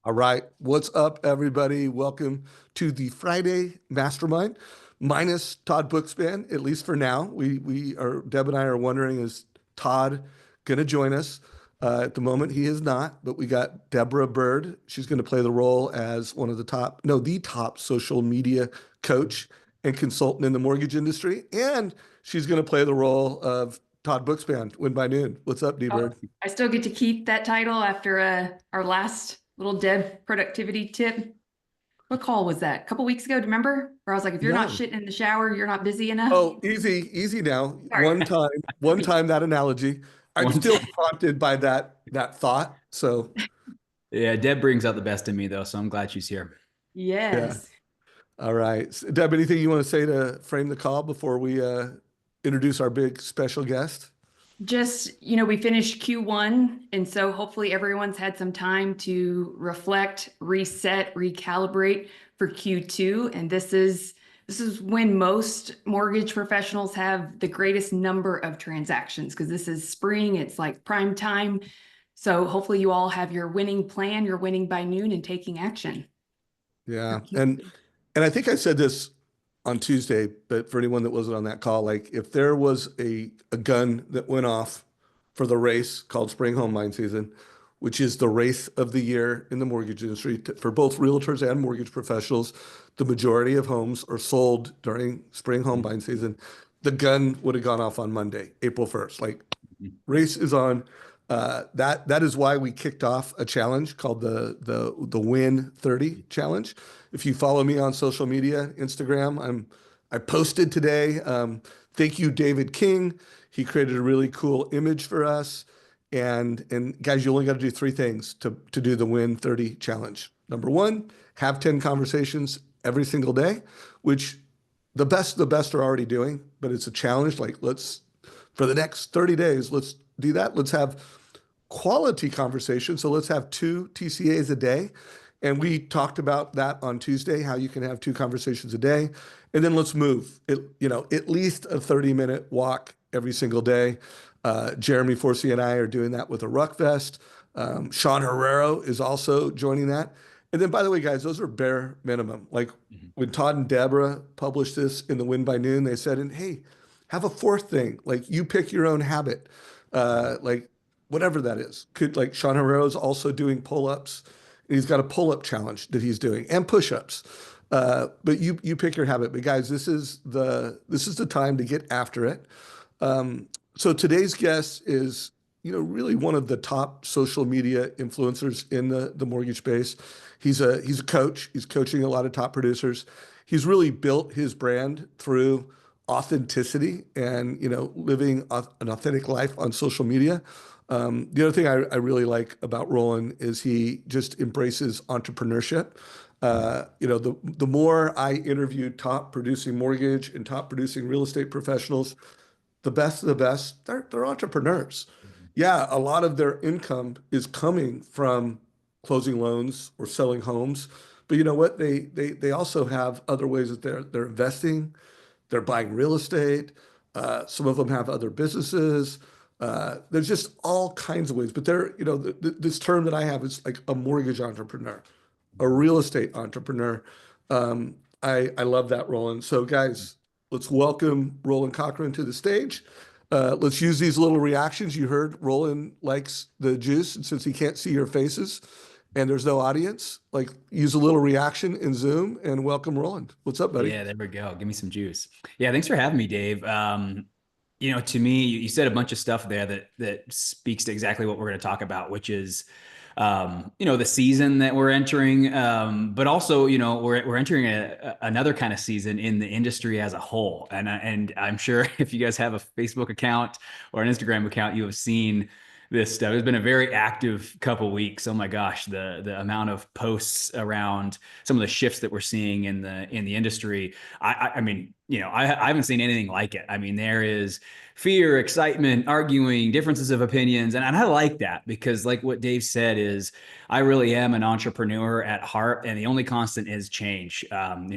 All right. What's up, everybody? Welcome to the Friday Mastermind, minus Todd Bookspan, at least for now. Deb and I are wondering, is Todd going to join us? At the moment, he is not, but we got Deborah Bird. She's going to play the role as one of the top, no, the top social media coach and consultant in the mortgage industry. And she's going to play the role of Todd Bookspan, Win by Noon. What's up, D Oh, Bird? I still get to keep that title after our last little Deb productivity tip. What call was that? A couple weeks ago, do you remember? Where I was like, if you're not No. shitting in the shower, you're not busy enough. Oh, easy, easy now. Sorry. One time that analogy. I'm One still time. prompted by that thought. So Yeah, Deb brings out the best in me though, so I'm glad she's here. yeah. Yes. All right. Deb, anything you want to say to frame the call before we introduce our big special guest? Just, we finished Q1, and so hopefully everyone's had some time to reflect, reset, recalibrate for Q2. And this is when most mortgage professionals have the greatest number of transactions because this is spring, it's like prime time. So hopefully you all have your winning plan, you're winning by noon and taking action. Yeah. And I think I said this on Tuesday, but for anyone that wasn't on that call, like if there was a gun that went off for the race called spring home buying season, which is the race of the year in the mortgage industry for both realtors and mortgage professionals, the majority of homes are sold during spring home buying season. The gun would have gone off on Monday, April 1st. Like race is on. That is why we kicked off a challenge called the Win 30 challenge. If you follow me on social media, Instagram, I posted today. Thank you, David King. He created a really cool image for us. And guys, you only got to do three things to do the Win 30 challenge. Number one, have 10 conversations every single day, which the best are already doing, but it's a challenge. Like for the next 30 days, let's do that. Let's have quality conversation. So let's have two TCAs a day. And we talked about that on Tuesday, how you can have two conversations a day. And then let's move it, at least a 30-minute walk every single day. Jeremy Forsey and I are doing that with a ruck vest. Sean Herrero is also joining that. And then, by the way, guys, those are bare minimum. Like when Todd and Deborah published this in the Win by Noon, they said, and hey, have a fourth thing. Like you pick your own habit. Like whatever that is. Could like Sean Herrero's also doing pull-ups. He's got a pull-up challenge that he's doing and push-ups. But you pick your habit. But guys, this is the time to get after it. So today's guest is, really one of the top social media influencers in the mortgage space. He's a coach. He's coaching a lot of top producers. He's really built his brand through authenticity and, living an authentic life on social media. The other thing I really like about Roland is he just embraces entrepreneurship. The more I interview top producing mortgage and top producing real estate professionals, the best of the best, they're entrepreneurs. Yeah, a lot of their income is coming from closing loans or selling homes, but you know what? They also have other ways that they're investing, they're buying real estate. Some of them have other businesses. There's just all kinds of ways, but this term that I have is like a mortgage entrepreneur, a real estate entrepreneur. I love that, Roland. So, guys, let's welcome Roland Cochrun to the stage. Let's use these little reactions. You heard Roland likes the juice, and since he can't see your faces and there's no audience, like use a little reaction in Zoom and welcome Roland. What's up, buddy? Yeah, there we go. Give me some juice. Yeah, thanks for having me, Dave. To me, you said a bunch of stuff there that speaks to exactly what we're going to talk about, which is the season that we're entering, but also, we're entering another kind of season in the industry as a whole. And I'm sure if you guys have a Facebook account or an Instagram account, you have seen this stuff. It's been a very active couple weeks. Oh my gosh, the amount of posts around some of the shifts that we're seeing in the industry. I mean, I haven't seen anything like it. I mean, there is fear, excitement, arguing, differences of opinions. And I like that because like what Dave said is I really am an entrepreneur at heart. And the only constant is change.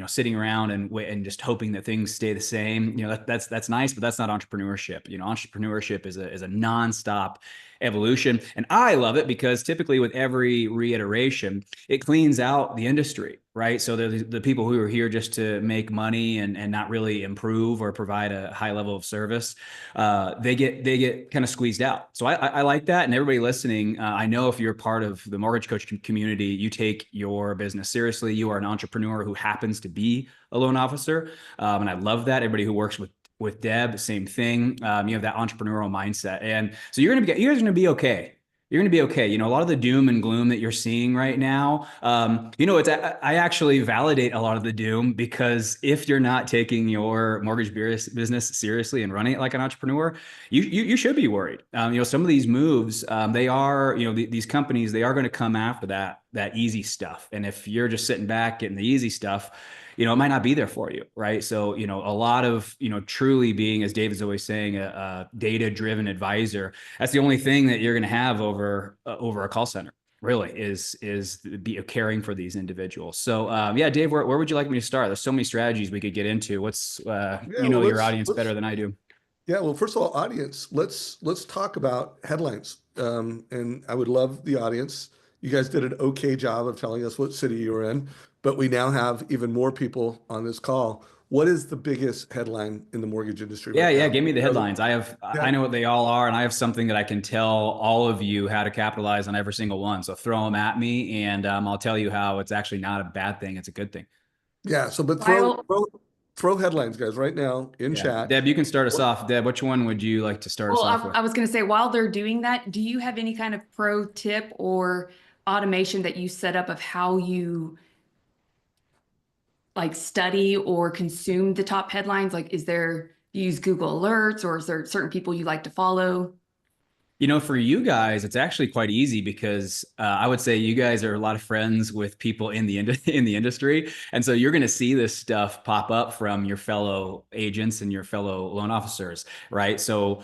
Sitting around and just hoping that things stay the same, that's nice, but that's not entrepreneurship. Entrepreneurship is a nonstop evolution. And I love it because typically with every reiteration, it cleans out the industry, right? So the people who are here just to make money and not really improve or provide a high level of service, they get kind of squeezed out. So I like that. And everybody listening, I know if you're part of the Mortgage Coach community, you take your business seriously. You are an entrepreneur who happens to be a loan officer. And I love that. Everybody who works with Deb, same thing. You have that entrepreneurial mindset. And so you guys are going to be okay. You're going to be okay. A lot of the doom and gloom that you're seeing right now, I actually validate a lot of the doom because if you're not taking your mortgage business seriously and running it like an entrepreneur, you should be worried. Some of these moves, they are, these companies, they are going to come after that easy stuff. And if you're just sitting back getting the easy stuff, it might not be there for you, right? So, a lot of, truly being, as Dave is always saying, a data-driven advisor, that's the only thing that you're going to have over a call center, really, is be caring for these individuals. So, Dave, where would you like me to start? There's so many strategies we could get into. What's, your audience better than I do. Yeah, well, first of all, audience, let's talk about headlines. And I would love the audience. You guys did an okay job of telling us what city you were in, but we now have even more people on this call. What is the biggest headline in the mortgage industry right now? Give me the headlines. I know what they all are, and I have something that I can tell all of you how to capitalize on every single one. So throw them at me, and I'll tell you how it's actually not a bad thing. It's a good thing. Yeah. So, but throw headlines, guys, right now in chat. Deb, you can start us off. Deb, which one would you like to start us off with? I was going to say, while they're doing that, do you have any kind of pro tip or automation that you set up of how you like study or consume the top headlines? Like, you use Google Alerts, or is there certain people you like to follow? For you guys, it's actually quite easy because I would say you guys are a lot of friends with people in the industry. And so you're going to see this stuff pop up from your fellow agents and your fellow loan officers, right? So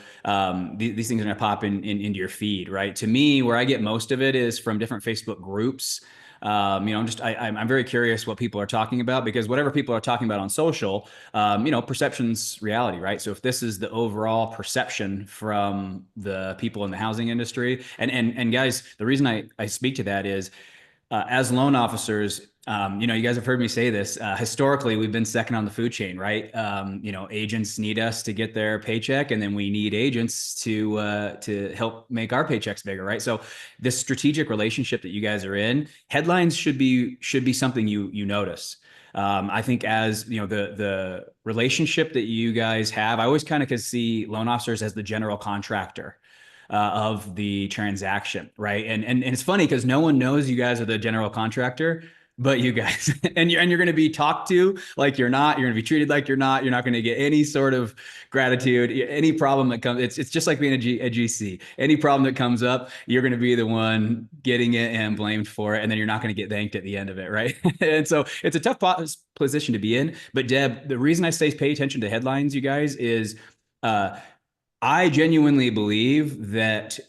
these things are going to pop into your feed, right? To me, where I get most of it is from different Facebook groups. I'm very curious what people are talking about, because whatever people are talking about on social, perception's reality, right? So if this is the overall perception from the people in the housing industry, and guys, the reason I speak to that is, as loan officers, you guys have heard me say this. Historically, we've been second on the food chain, right? Agents need us to get their paycheck, and then we need agents to help make our paychecks bigger, right? So this strategic relationship that you guys are in, headlines should be something you notice. I think as the relationship that you guys have, I always kind of could see loan officers as the general contractor of the transaction, right? And it's funny because no one knows you guys are the general contractor, but you guys, and you're going to be talked to like you're not. You're going to be treated like you're not. You're not going to get any sort of gratitude. Any problem that comes, it's just like being a GC. Any problem that comes up, you're going to be the one getting it and blamed for it, and then you're not going to get thanked at the end of it, right? And so it's a tough position to be in. But Deb, the reason I say pay attention to headlines, you guys, is I genuinely believe that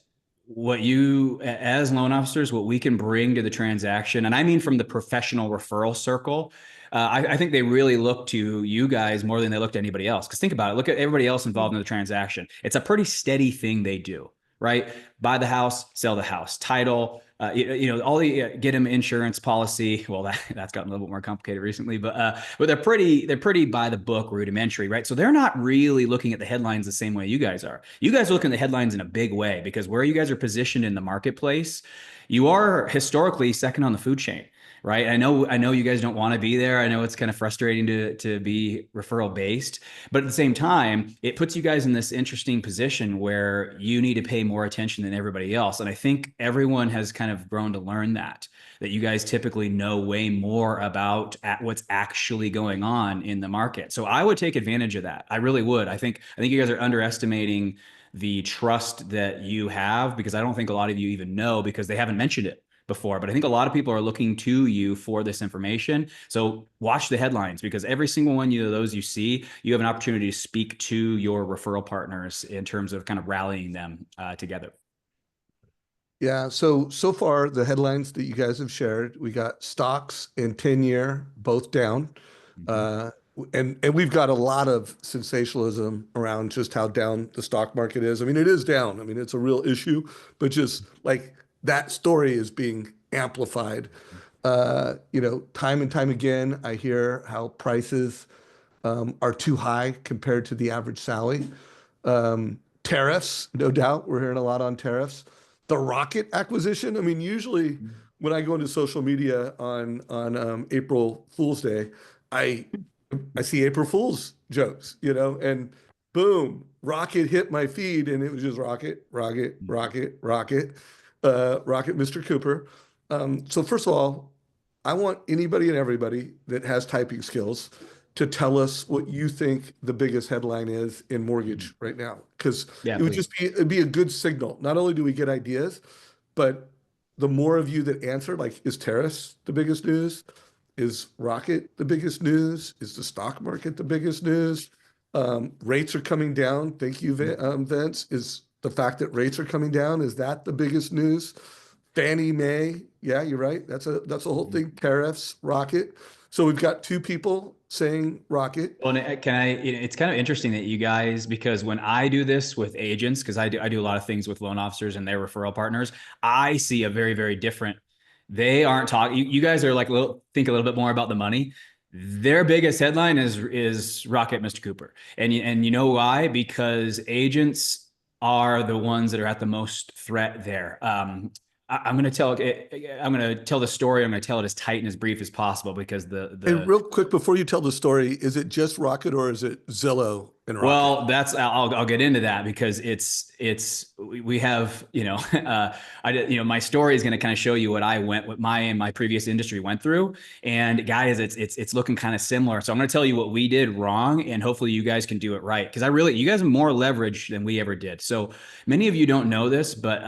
what you, as loan officers, what we can bring to the transaction, and I mean from the professional referral circle, I think they really look to you guys more than they look to anybody else. Because think about it, look at everybody else involved in the transaction. It's a pretty steady thing they do, right? Buy the house, sell the house, title, all the get them insurance policy. Well, that's gotten a little bit more complicated recently, but they're pretty by the book, rudimentary, right? So they're not really looking at the headlines the same way you guys are. You guys are looking at the headlines in a big way, because where you guys are positioned in the marketplace, you are historically second on the food chain. Right. I know you guys don't want to be there. I know it's kind of frustrating to be referral based, but at the same time, it puts you guys in this interesting position where you need to pay more attention than everybody else. And I think everyone has kind of grown to learn that you guys typically know way more about what's actually going on in the market. So I would take advantage of that. I really would. I think you guys are underestimating the trust that you have, because I don't think a lot of you even know, because they haven't mentioned it. before, but I think a lot of people are looking to you for this information. So watch the headlines, because every single one of those you see, you have an opportunity to speak to your referral partners in terms of kind of rallying them together. Yeah. So far, the headlines that you guys have shared, we got stocks and 10-year both down. Mm-hmm. And we've got a lot of sensationalism around just how down the stock market is. I mean, it is down. I mean, it's a real issue, but just like that story is being amplified. Time and time again, I hear how prices are too high compared to the average salary. Tariffs, no doubt. We're hearing a lot on tariffs. The Rocket acquisition. I mean, usually when I go into social media on April Fool's Day, I I see April Fool's jokes, and boom, Rocket hit my feed, and it was just Rocket, Rocket, Rocket, Rocket, Rocket, Mr. Cooper. So first of all, I want anybody and everybody that has typing skills to tell us what you think the biggest headline is in mortgage right now, because Yeah, it would please. just be a good signal. Not only do we get ideas, but the more of you that answer, like, is tariffs the biggest news? Is Rocket the biggest news? Is the stock market the biggest news? Rates are coming down. Thank you, Vince. Is the fact that rates are coming down, is that the biggest news? Fannie Mae, yeah, you're right. That's a whole thing. Tariffs, Rocket. So we've got two people saying Rocket. Well, it's kind of interesting that you guys, because when I do this with agents, because I do a lot of things with loan officers and their referral partners, I see a very, very different, they aren't talking, you guys are like, think a little bit more about the money. Their biggest headline is Rocket, Mr. Cooper. And you know why? Because agents are the ones that are at the most threat there. I'm going to tell the story. I'm going to tell it as tight and as brief as possible, because And real quick, before you tell the story, is it just Rocket or is it Zillow and Rocket? Well, I'll get into that, because we have, my story is going to kind of show you what my previous industry went through. And guys, it's looking kind of similar. So I'm going to tell you what we did wrong, and hopefully you guys can do it right. Because you guys have more leverage than we ever did. So many of you don't know this, but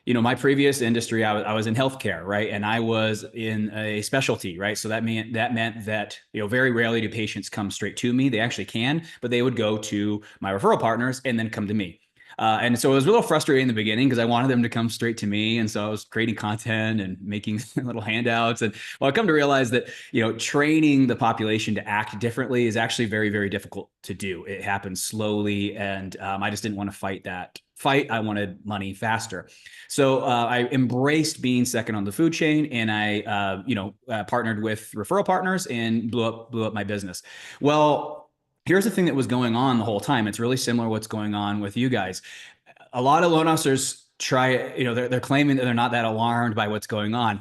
my previous industry, I was in healthcare, right? And I was in a specialty, right? So that meant that, very rarely do patients come straight to me. They actually can, but they would go to my referral partners and then come to me. And so it was a little frustrating in the beginning, because I wanted them to come straight to me. And so I was creating content and making little handouts. And I come to realize that, training the population to act differently is actually very, very difficult to do. It happens slowly. And I just didn't want to fight that fight. I wanted money faster. So I embraced being second on the food chain, and I, partnered with referral partners and blew up my business. Well, here's the thing that was going on the whole time. It's really similar to what's going on with you guys. A lot of loan officers they're claiming that they're not that alarmed by what's going on.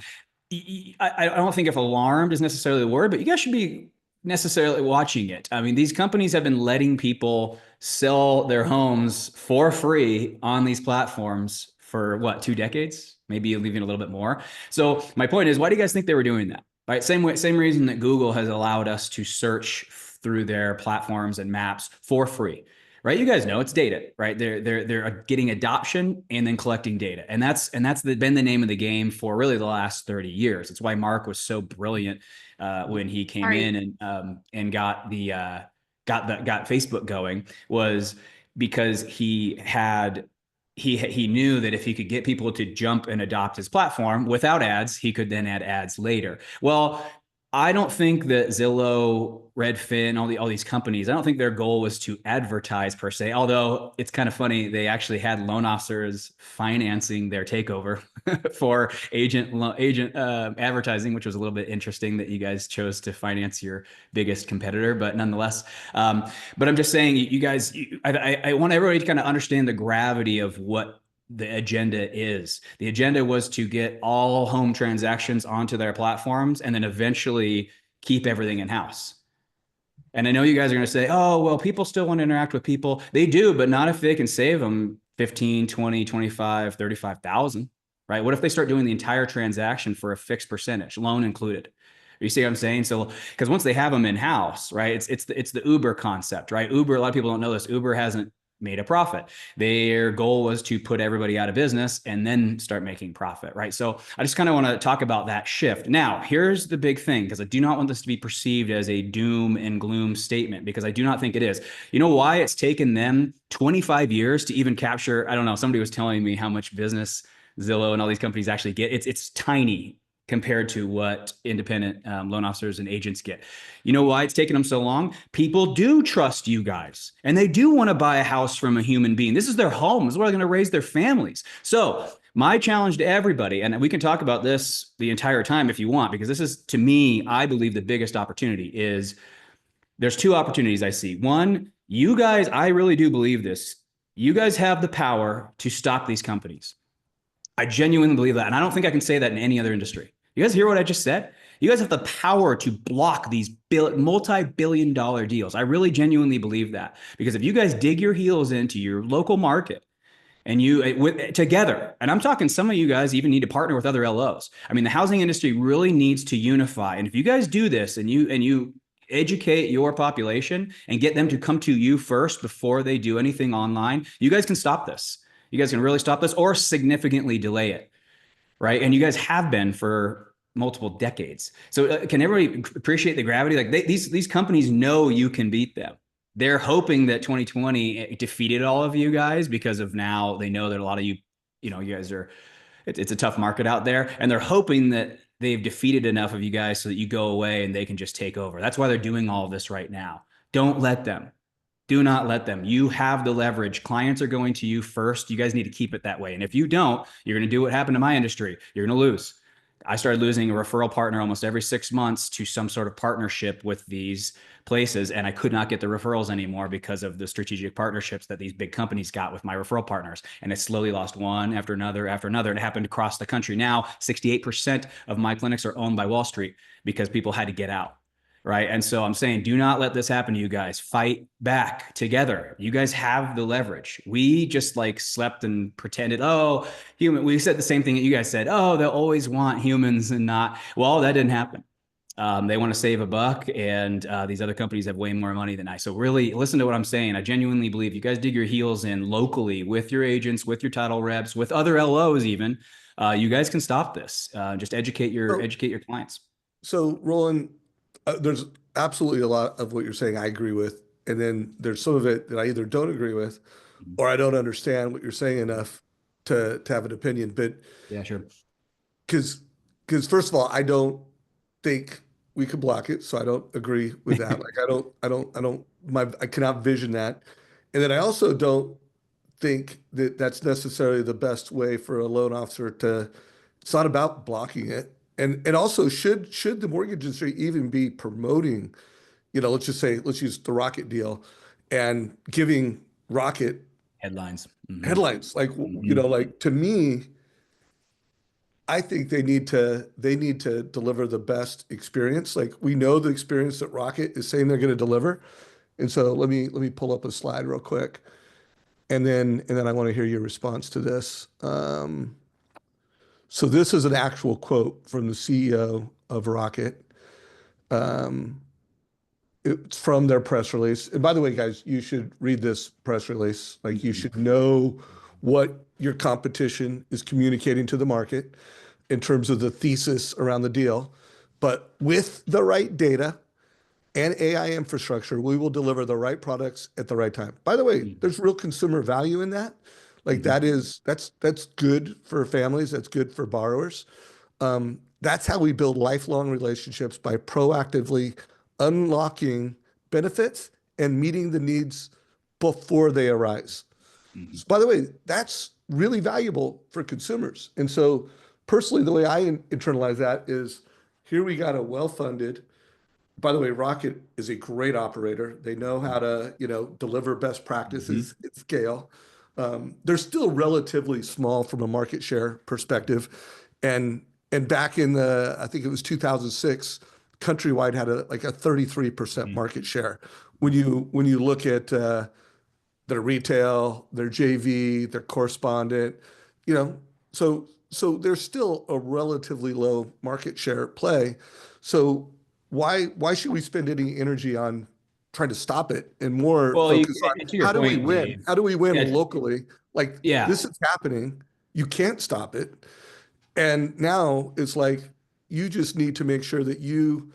I don't think if alarmed is necessarily the word, but you guys should be necessarily watching it. I mean, these companies have been letting people sell their homes for free on these platforms for what, 2 decades, maybe even a little bit more. So my point is, why do you guys think they were doing that? Right? Same reason that Google has allowed us to search through their platforms and maps for free. Right? You guys know it's data, right? They're getting adoption and then collecting data. And that's been the name of the game for really the last 30 years. It's why Mark was so brilliant when he came in and got Facebook going, was because he knew that if he could get people to jump and adopt his platform without ads, he could then add ads later. Well, I don't think that Zillow, Redfin, all these companies, I don't think their goal was to advertise per se. Although it's kind of funny, they actually had loan officers financing their takeover for agent advertising, which was a little bit interesting that you guys chose to finance your biggest competitor. But nonetheless, but I'm just saying, you guys, I want everybody to kind of understand the gravity of what the agenda is. The agenda was to get all home transactions onto their platforms and then eventually keep everything in-house. And I know you guys are going to say, oh, well, people still want to interact with people. They do, but not if they can save them 15, 20, 25, 35,000, right? What if they start doing the entire transaction for a fixed percentage, loan included? You see what I'm saying? So, because once they have them in-house, right, it's the Uber concept, right? Uber, a lot of people don't know this. Uber hasn't made a profit. Their goal was to put everybody out of business and then start making profit, right? So I just kind of want to talk about that shift. Now, here's the big thing, because I do not want this to be perceived as a doom and gloom statement, because I do not think it is. You know why it's taken them 25 years to even capture? I don't know. Somebody was telling me how much business Zillow and all these companies actually get. It's tiny compared to what independent loan officers and agents get. You know why it's taken them so long? People do trust you guys, and they do want to buy a house from a human being. This is their home. This is where they're going to raise their families. So my challenge to everybody, and we can talk about this the entire time if you want, because this is, to me, I believe the biggest opportunity is, there's two opportunities I see. One, you guys, I really do believe this. You guys have the power to stop these companies. I genuinely believe that. And I don't think I can say that in any other industry. You guys hear what I just said? You guys have the power to block these multi-billion-dollar deals. I really genuinely believe that, because if you guys dig your heels into your local market and you together, and I'm talking, some of you guys even need to partner with other LOs. I mean, the housing industry really needs to unify. And if you guys do this and you educate your population and get them to come to you first before they do anything online, you guys can stop this. You guys can really stop this or significantly delay it, right? And you guys have been for multiple decades. So can everybody appreciate the gravity? Like these companies know you can beat them. They're hoping that 2020 defeated all of you guys, because of now they know that a lot of you, you guys are, it's a tough market out there, and they're hoping that they've defeated enough of you guys so that you go away and they can just take over. That's why they're doing all of this right now. Don't let them. Do not let them. You have the leverage. Clients are going to you first. You guys need to keep it that way. And if you don't, you're going to do what happened to my industry. You're going to lose. I started losing a referral partner almost every 6 months to some sort of partnership with these places. And I could not get the referrals anymore because of the strategic partnerships that these big companies got with my referral partners. And it slowly lost one after another after another. And it happened across the country. Now, 68% of my clinics are owned by Wall Street because people had to get out. Right. And so I'm saying, do not let this happen to you guys. Fight back together. You guys have the leverage. We just like slept and pretended, oh, we said the same thing that you guys said. Oh, they'll always want humans and not. Well, that didn't happen. They want to save a buck, and these other companies have way more money than I. So really listen to what I'm saying. I genuinely believe you guys dig your heels in locally with your agents, with your title reps, with other LOs even. You guys can stop this. Just educate your clients. So Roland, there's absolutely a lot of what you're saying I agree with. And then there's some of it that I either don't agree with or I don't understand what you're saying enough to have an opinion. But yeah, sure. Because first of all, I don't think we could block it. So I don't agree with that. Like I cannot vision that. And then I also don't think that that's necessarily the best way for a loan officer to, it's not about blocking it. And also should the mortgage industry even be promoting, let's just say, let's use the Rocket deal and giving Rocket headlines. Headlines. Like, like to me, I think they need to deliver the best experience. Like we know the experience that Rocket is saying they're going to deliver. And so let me pull up a slide real quick. And then I want to hear your response to this. So this is an actual quote from the CEO of Rocket. It's from their press release. And by the way, guys, you should read this press release. Like you should know what your competition is communicating to the market in terms of the thesis around the deal. But with the right data and AI infrastructure, we will deliver the right products at the right time. By the way, there's real consumer value in that. Like that's good for families. That's good for borrowers. That's how we build lifelong relationships, by proactively unlocking benefits and meeting the needs before they arise. So, by the way, that's really valuable for consumers. And so personally, the way I internalize that is, here we got a well-funded, by the way, Rocket is a great operator. They know how to, deliver best practices at scale. They're still relatively small from a market share perspective. And back in I think it was 2006, Countrywide had a 33% market share. When you look at their retail, their JV, their correspondent, so there's still a relatively low market share play. So why should we spend any energy on trying to stop it and more Well, focus on to your how do we point, win? Dave. How do we win Yeah, locally? Like yeah. this is happening. You can't stop it. And now it's like you just need to make sure that you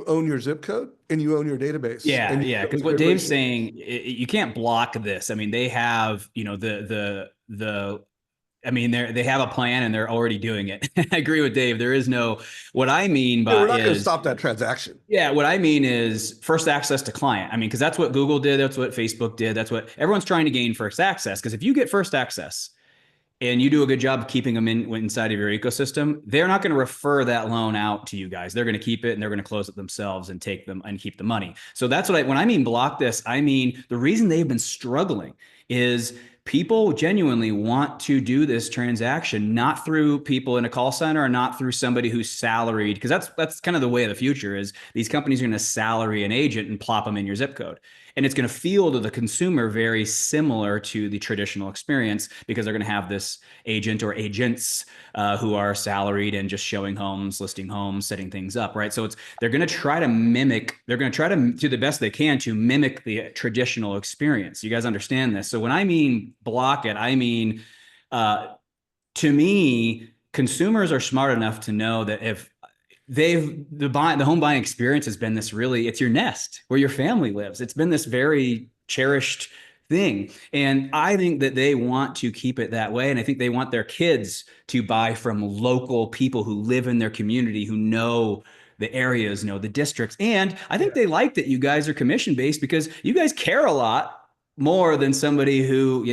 own your zip code and you own your database Yeah, and you yeah. have a Because what good Dave's relationship. saying, you can't block this. I mean, they have, I mean, they have a plan and they're already doing it. I agree with Dave. There is no, what I mean Yeah, we're by not going to is, stop that transaction. yeah, what I mean is first access to client. I mean, because that's what Google did. That's what Facebook did. That's what everyone's trying to gain first access. Because if you get first access, and you do a good job of keeping them inside of your ecosystem, they're not going to refer that loan out to you guys. They're going to keep it and they're going to close it themselves and take them and keep the money. So that's what when I mean block this, I mean the reason they've been struggling is people genuinely want to do this transaction, not through people in a call center or not through somebody who's salaried, because that's kind of the way of the future is these companies are going to salary an agent and plop them in your zip code. And it's going to feel to the consumer very similar to the traditional experience because they're going to have this agent or agents who are salaried and just showing homes, listing homes, setting things up, right? So they're going to try to mimic, they're going to try to do the best they can to mimic the traditional experience. You guys understand this? So when I mean block it, I mean, to me, consumers are smart enough to know that if the home buying experience has been this really, it's your nest where your family lives. It's been this very cherished thing. And I think that they want to keep it that way. And I think they want their kids to buy from local people who live in their community, who know the areas, know the districts. And I think they like that you guys are commission based because you guys care a lot more than somebody who,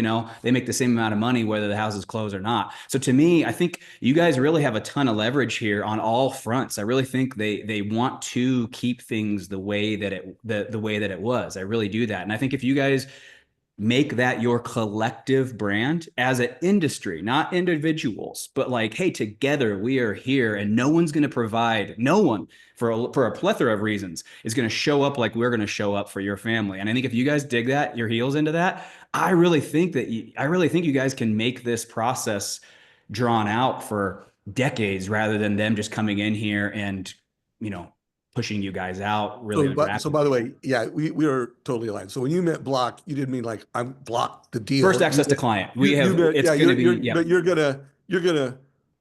they make the same amount of money, whether the house is closed or not. So to me, I think you guys really have a ton of leverage here on all fronts. I really think they want to keep things the way that the way that it was. I really do that. And I think if you guys make that your collective brand as an industry, not individuals, but like, hey, together we are here and no one's going to provide, no one for a plethora of reasons is going to show up like we're going to show up for your family. And I think if you guys dig that, your heels into that, I really think you guys can make this process drawn out for decades rather than them just coming in here and, pushing you guys out really So by the way, yeah, we are totally aligned. So when you meant block, you didn't mean like I'm blocked the deal. First access to client. You meant, It's yeah, going to be, yeah. but you're gonna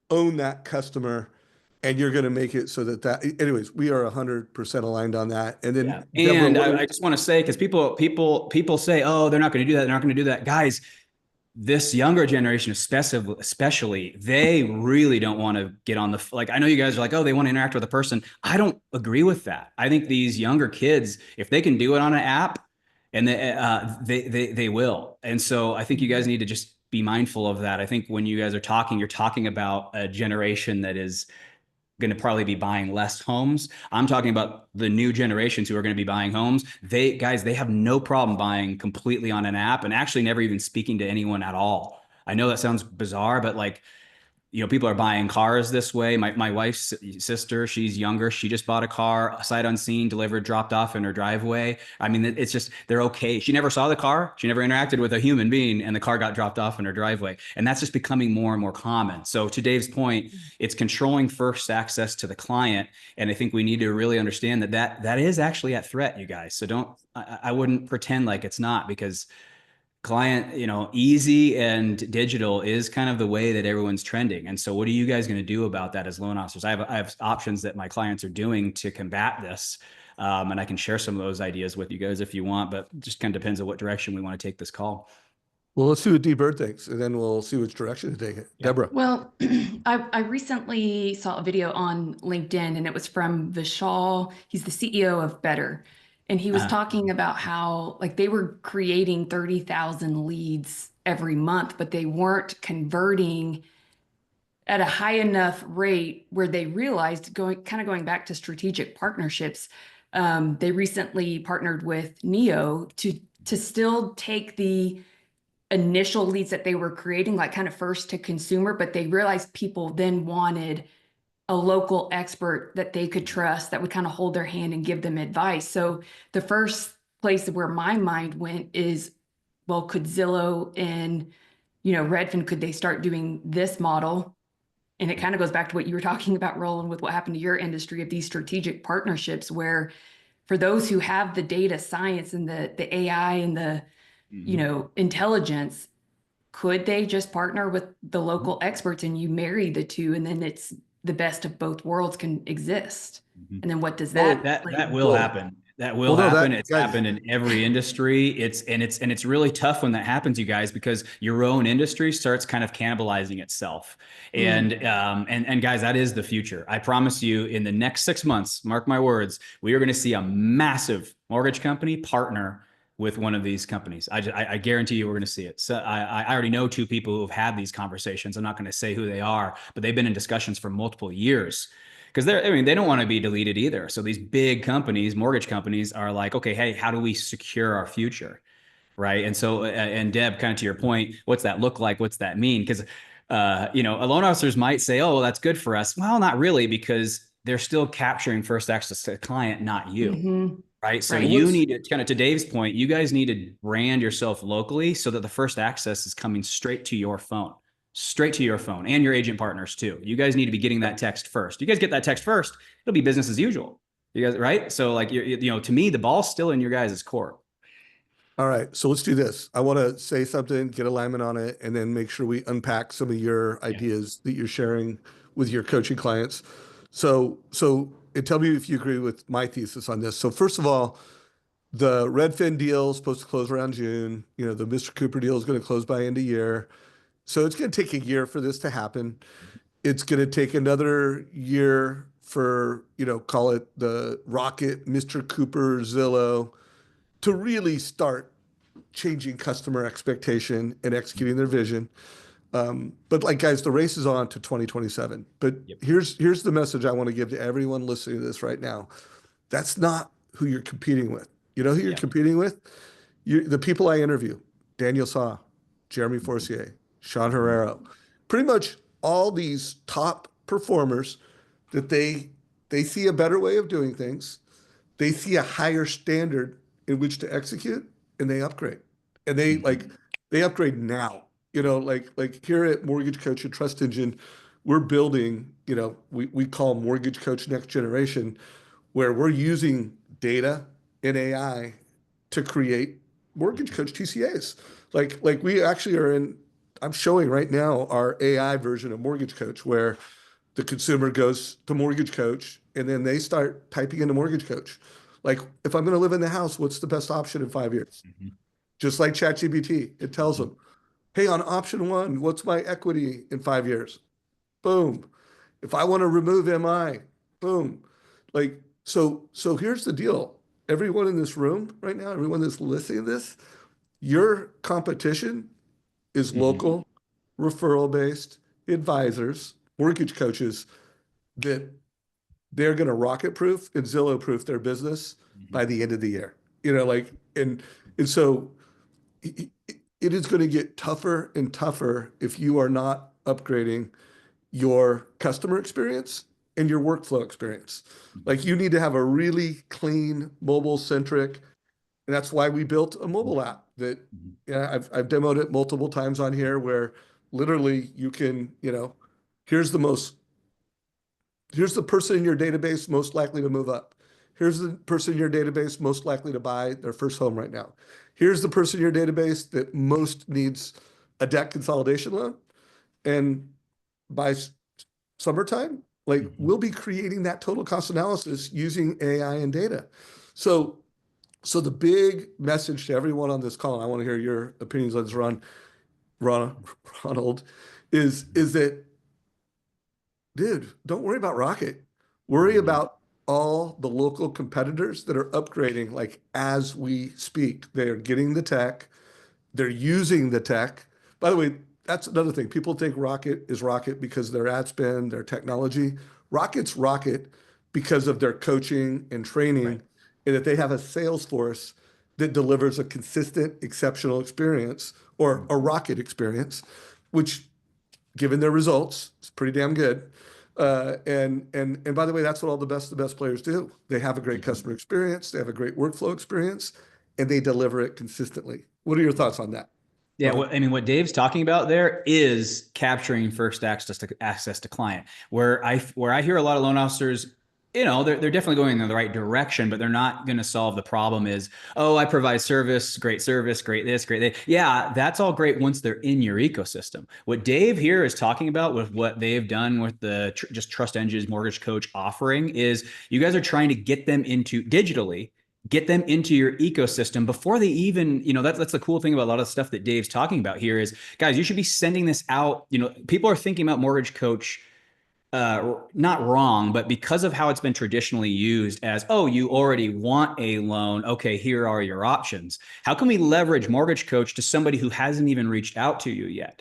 own that customer and you're gonna make it so that anyways, we are 100% aligned on that. And then Yeah. Deborah, And I just want to say, because people say, oh, they're not going to do that. They're not going to do that. Guys, this younger generation, especially, they really don't want to get on like, I know you guys are like, oh, they want to interact with a person. I don't agree with that. I think these younger kids, if they can do it on an app, and they will. And so I think you guys need to just be mindful of that. I think when you guys are talking, you're talking about a generation that is going to probably be buying less homes. I'm talking about the new generations who are going to be buying homes. They have no problem buying completely on an app and actually never even speaking to anyone at all. I know that sounds bizarre, but like, people are buying cars this way. My wife's sister, she's younger. She just bought a car, sight unseen, delivered, dropped off in her driveway. I mean, it's just, they're okay. She never saw the car. She never interacted with a human being and the car got dropped off in her driveway. And that's just becoming more and more common. So to Dave's point, it's controlling first access to the client. And I think we need to really understand that is actually at threat, you guys. So I wouldn't pretend like it's not, because client, easy and digital is kind of the way that everyone's trending. And so what are you guys going to do about that as loan officers? I have options that my clients are doing to combat this. And I can share some of those ideas with you guys if you want, but it just kind of depends on what direction we want to take this call. well, let's do what D Bird thinks, and then we'll see which direction to take it. Yeah. Deborah. Well, I recently saw a video on LinkedIn and it was from Vishal. He's the CEO of Better. And he was talking about how like they were creating 30,000 leads every month, but they weren't converting at a high enough rate where they realized going back to strategic partnerships. They recently partnered with Neo to still take the initial leads that they were creating, like kind of first to consumer, but they realized people then wanted a local expert that they could trust that would kind of hold their hand and give them advice. So the first place where my mind went is, well, could Zillow and, Redfin, could they start doing this model? And it kind of goes back to what you were talking about, Roland, with what happened to your industry of these strategic partnerships where for those who have the data science and the AI and the, you know, intelligence, could they just partner with the local experts and you marry the two, and then it's the best of both worlds can exist? And then what does Well, that that will happen. That will Well, no, happen. that It's guys, happened in every industry. It's really tough when that happens, you guys, because your own industry starts kind of cannibalizing itself. And guys, that is the future. I promise you, in the next 6 months, mark my words, we are going to see a massive mortgage company partner with one of these companies. I guarantee you we're going to see it. So I already know 2 people who have had these conversations. I'm not going to say who they are, but they've been in discussions for multiple years. Because they don't want to be deleted either. So these big companies, mortgage companies, are like, okay, hey, how do we secure our future, right? And so, and Deb, kind of to your point, what's that look like? What's that mean? Because, loan officers might say, oh, well, that's good for us. Well, not really, because they're still capturing first access to the client, not you. Right. So Right. you need to, kind of to Dave's point, you guys need to brand yourself locally so that the first access is coming straight to your phone, and your agent partners too. You guys need to be getting that text first. You guys get that text first, it'll be business as usual. You guys, right? So like, to me, the ball's still in your guys' court. all right. So let's do this. I want to say something, get alignment on it, and then make sure we unpack some of your ideas that you're sharing with your coaching clients. And tell me if you agree with my thesis on this. So first of all, the Redfin deal is supposed to close around June. You know, the Mr. Cooper deal is going to close by end of year. So it's going to take a year for this to happen. It's going to take another year for, call it the Rocket, Mr. Cooper, Zillow, to really start changing customer expectation and executing their vision. But like, guys, the race is on to 2027. But here's the message I want to give to everyone listening to this right now. That's not who you're competing with. You know who you're competing with? The people I interview: Daniel Saw, Jeremy Forcier, Sean Herrero, pretty much all these top performers that they see a better way of doing things. They see a higher standard in which to execute, and they upgrade. And they upgrade now. Like here at Mortgage Coach and Trust Engine, we're building, we call Mortgage Coach Next Generation, where we're using data and AI to create Mortgage Coach TCAs. Like we actually I'm showing right now our AI version of Mortgage Coach, where the consumer goes to Mortgage Coach and then they start typing into Mortgage Coach. Like, if I'm going to live in the house, what's the best option in 5 years? Just like ChatGPT, it tells them, hey, on option 1, what's my equity in 5 years? Boom. If I want to remove MI, boom. Like, so here's the deal. Everyone in this room right now, everyone that's listening to this, your competition is local, referral-based advisors, mortgage coaches that they're going to rocket-proof and Zillow-proof their business by the end of the year. And so it is going to get tougher and tougher if you are not upgrading your customer experience and your workflow experience. Like, you need to have a really clean, mobile-centric, and that's why we built a mobile app that I've demoed it multiple times on here, where literally you can, here's the person in your database most likely to move up. Here's the person in your database most likely to buy their first home right now. Here's the person in your database that most needs a debt consolidation loan. And by summertime, we'll be creating that total cost analysis using AI and data. So the big message to everyone on this call, and I want to hear your opinions on this, Ronald, is that, dude, don't worry about Rocket. Worry about all the local competitors that are upgrading, like, as we speak. They're getting the tech. They're using the tech. By the way, that's another thing. People think Rocket is Rocket because of their ad spend, their technology. Rocket's Rocket because of their coaching and training, and that they have a sales force that delivers a consistent, exceptional experience, or a Rocket experience, which, given their results, is pretty damn good. And by the way, that's what all the best players do. They have a great customer experience, they have a great workflow experience, and they deliver it consistently. What are your thoughts on that? Yeah, what Dave's talking about there is capturing first access to client. Where I hear a lot of loan officers they're definitely going in the right direction, but they're not going to solve the problem is, oh, I provide great service, great this, great that. Yeah, that's all great once they're in your ecosystem. What Dave here is talking about with what they've done with the just Trust Engine's Mortgage Coach offering is you guys are trying to get them into digitally, get them into your ecosystem before they even, that's the cool thing about a lot of the stuff that Dave's talking about here is, guys, you should be sending this out. People are thinking about Mortgage Coach not wrong, but because of how it's been traditionally used as, oh, you already want a loan. Okay, here are your options. How can we leverage Mortgage Coach to somebody who hasn't even reached out to you yet?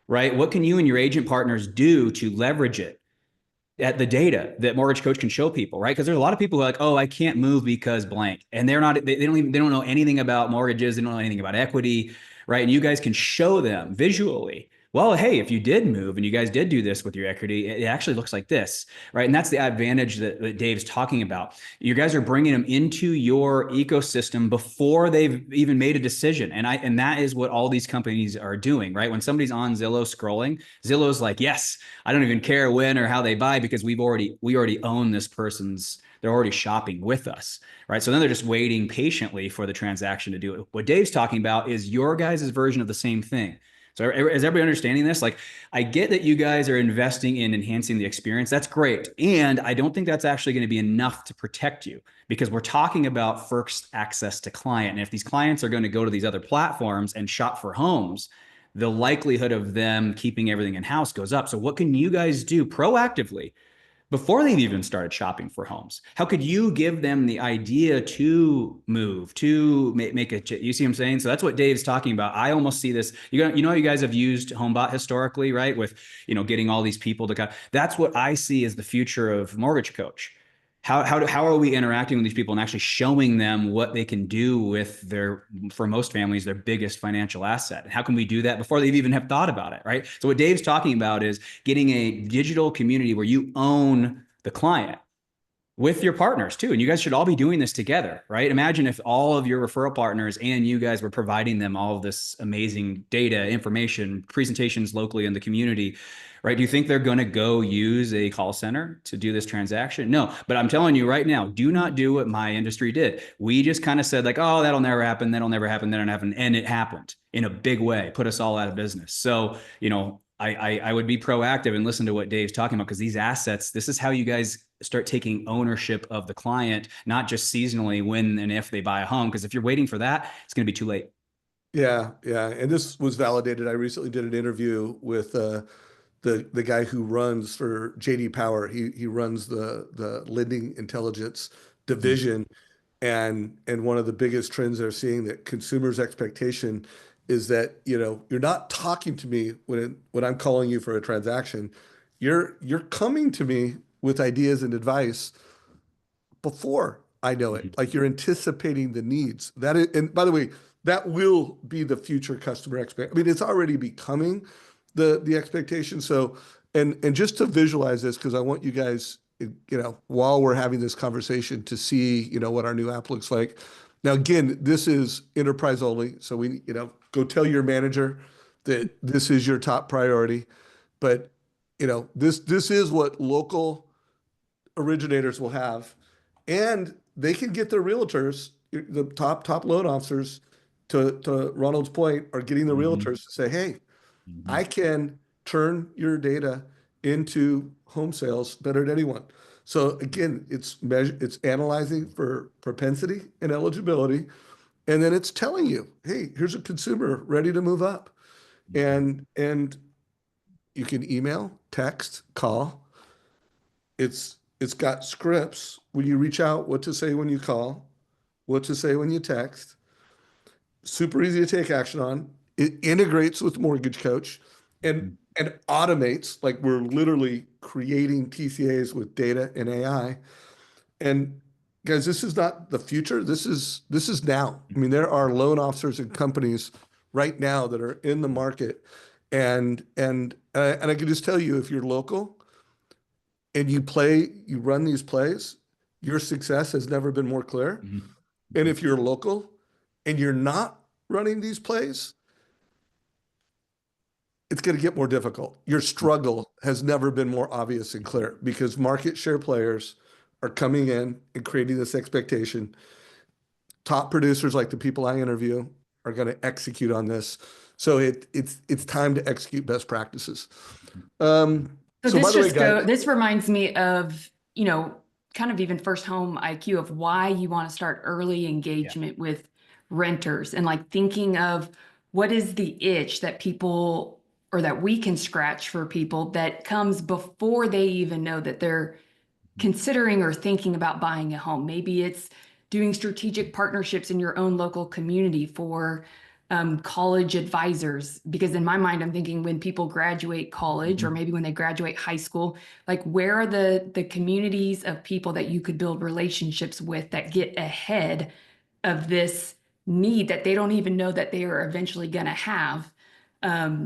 Right? What can you and your agent partners do to leverage it? At the data that Mortgage Coach can show people, right? Because there's a lot of people who are like, oh, I can't move because blank, and they don't know anything about mortgages, they don't know anything about equity, right? And you guys can show them visually, well, hey, if you did move and you guys did do this with your equity, it actually looks like this, right? And that's the advantage that Dave's talking about. You guys are bringing them into your ecosystem before they've even made a decision, and that is what all these companies are doing, right? When somebody's on Zillow scrolling, Zillow's like, yes, I don't even care when or how they buy because we already own this person's. They're already shopping with us, right? So then they're just waiting patiently for the transaction to do it. What Dave's talking about is your guys' version of the same thing. So is everybody understanding this? Like, I get that you guys are investing in enhancing the experience. That's great. And I don't think that's actually going to be enough to protect you because we're talking about first access to client. And if these clients are going to go to these other platforms and shop for homes, the likelihood of them keeping everything in-house goes up. So what can you guys do proactively before they've even started shopping for homes? How could you give them the idea to move, to make a, you see what I'm saying? So that's what Dave's talking about. I almost see this, you guys have used HomeBot historically, right? With, getting all these people to come. That's what I see as the future of Mortgage Coach. How are we interacting with these people and actually showing them what they can do with for most families, their biggest financial asset? And how can we do that before they've even have thought about it, right? So what Dave's talking about is getting a digital community where you own the client with your partners too. And you guys should all be doing this together, right? Imagine if all of your referral partners and you guys were providing them all of this amazing data, information, presentations locally in the community, right? Do you think they're going to go use a call center to do this transaction? No, but I'm telling you right now, do not do what my industry did. We just kind of said like, oh, that'll never happen. That'll never happen. That'll never happen. And it happened in a big way, put us all out of business. So, I would be proactive and listen to what Dave's talking about because these assets, this is how you guys start taking ownership of the client, not just seasonally when and if they buy a home. Because if you're waiting for that, it's going to be too late. Yeah, yeah. And this was validated. I recently did an interview with the guy who runs for JD Power. He runs the lending intelligence division. And one of the biggest trends they're seeing that consumers' expectation is that, you're not talking to me when I'm calling you for a transaction. You're coming to me with ideas and advice before I know it. Like you're anticipating the needs. That is, and by the way, that will be the future customer expect. I mean, it's already becoming the expectation. So, and just to visualize this, because I want you guys, while we're having this conversation to see, what our new app looks like. Now, again, this is enterprise only. So we, go tell your manager that this is your top priority. But, this is what local originators will have, and they can get their realtors, the top loan officers, to Ronald's point, are getting the realtors to say, hey, I can turn your data into home sales better than anyone. So again, it's analyzing for propensity and eligibility, and then it's telling you, hey, here's a consumer ready to move up, and you can email, text, call. It's got scripts when you reach out, what to say when you call, what to say when you text. Super easy to take action on. It integrates with Mortgage Coach and automates, like we're literally creating TCAs with data and AI. And guys, this is not the future. This is now. I mean, there are loan officers and companies right now that are in the market. And I can just tell you, if you're local and you run these plays, your success has never been more clear. And if you're local and you're not running these plays, it's going to get more difficult. Your struggle has never been more obvious and clear because market share players are coming in and creating this expectation. Top producers like the people I interview are going to execute on this. So it's time to execute best practices. So By this the way, guys, this reminds me of, kind of even first home IQ of why you want to start early engagement with renters and like thinking of what is the itch that people or that we can scratch for people that comes before they even know that they're considering or thinking about buying a home. Maybe it's doing strategic partnerships in your own local community for college advisors, because in my mind, I'm thinking when people graduate college or maybe when they graduate high school, like where are the communities of people that you could build relationships with that get ahead of this need that they don't even know that they are eventually going to have,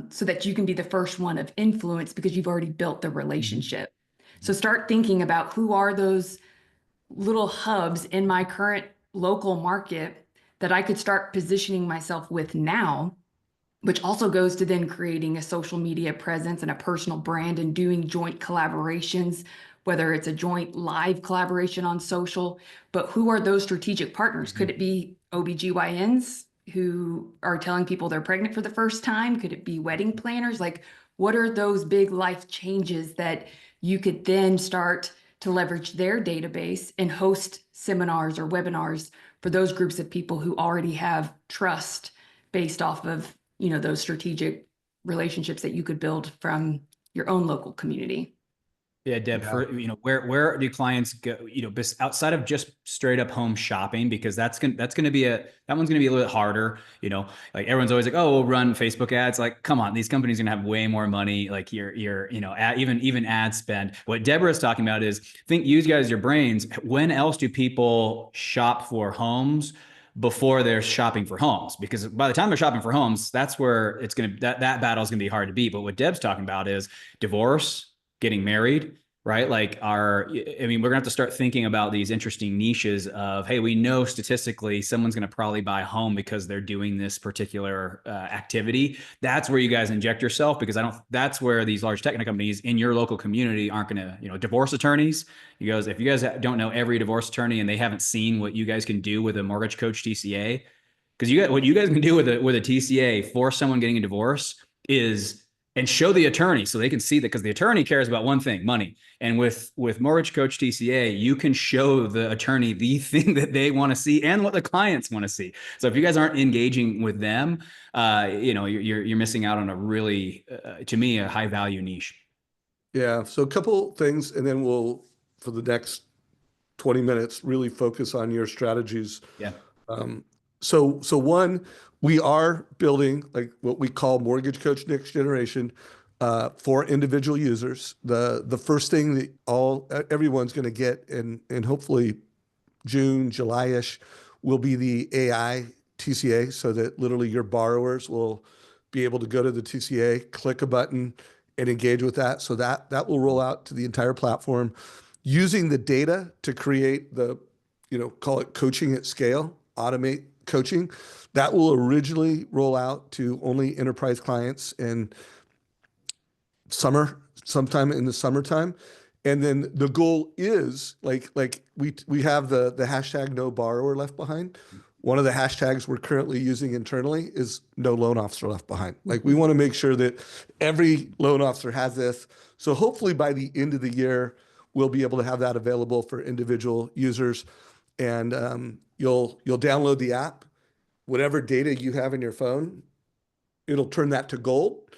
so that you can be the first one of influence because you've already built the relationship. So start thinking about who are those little hubs in my current local market that I could start positioning myself with now, which also goes to then creating a social media presence and a personal brand and doing joint collaborations, whether it's a joint live collaboration on social. But who are those strategic partners? Could it be OBGYNs who are telling people they're pregnant for the first time? Could it be wedding planners? Like, what are those big life changes that you could then start to leverage their database and host seminars or webinars for those groups of people who already have trust based off of, those strategic relationships that you could build from your own local community? Yeah, Deb, for where do clients go, outside of just straight up home shopping, because that one's gonna be a little bit harder, like everyone's always like, oh, we'll run Facebook ads. Like, come on, these companies are gonna have way more money, like even ad spend. What Deborah's talking about is use guys your brains. When else do people shop for homes before they're shopping for homes? Because by the time they're shopping for homes, that's where that battle is gonna be hard to beat. But what Deb's talking about is divorce, getting married, right? Like we're gonna have to start thinking about these interesting niches of, hey, we know statistically someone's gonna probably buy a home because they're doing this particular activity. That's where you guys inject yourself, because that's where these large tech companies in your local community aren't gonna, divorce attorneys. If you guys don't know every divorce attorney and they haven't seen what you guys can do with a mortgage coach TCA, because what you guys can do with a TCA for someone getting a divorce is, and show the attorney so they can see that, because the attorney cares about one thing, money. And with Mortgage Coach TCA, you can show the attorney the thing that they want to see and what the clients want to see. So if you guys aren't engaging with them, you're missing out on a really, to me, a high value niche. Yeah. So a couple things, and then we'll, for the next 20 minutes, really focus on your strategies. Yeah. So one, we are building like what we call Mortgage Coach Next Generation for individual users. The first thing that everyone's going to get, and hopefully June, July-ish, will be the AI TCA, so that literally your borrowers will be able to go to the TCA, click a button, and engage with that. So that will roll out to the entire platform, using the data to create the, call it coaching at scale, automate coaching. That will originally roll out to only enterprise clients in sometime in the summertime. And then the goal is like we have the hashtag no borrower left behind. One of the hashtags we're currently using internally is no loan officer left behind. Like, we want to make sure that every loan officer has this. So hopefully by the end of the year, we'll be able to have that available for individual users. And you'll download the app. Whatever data you have in your phone, it'll turn that to gold,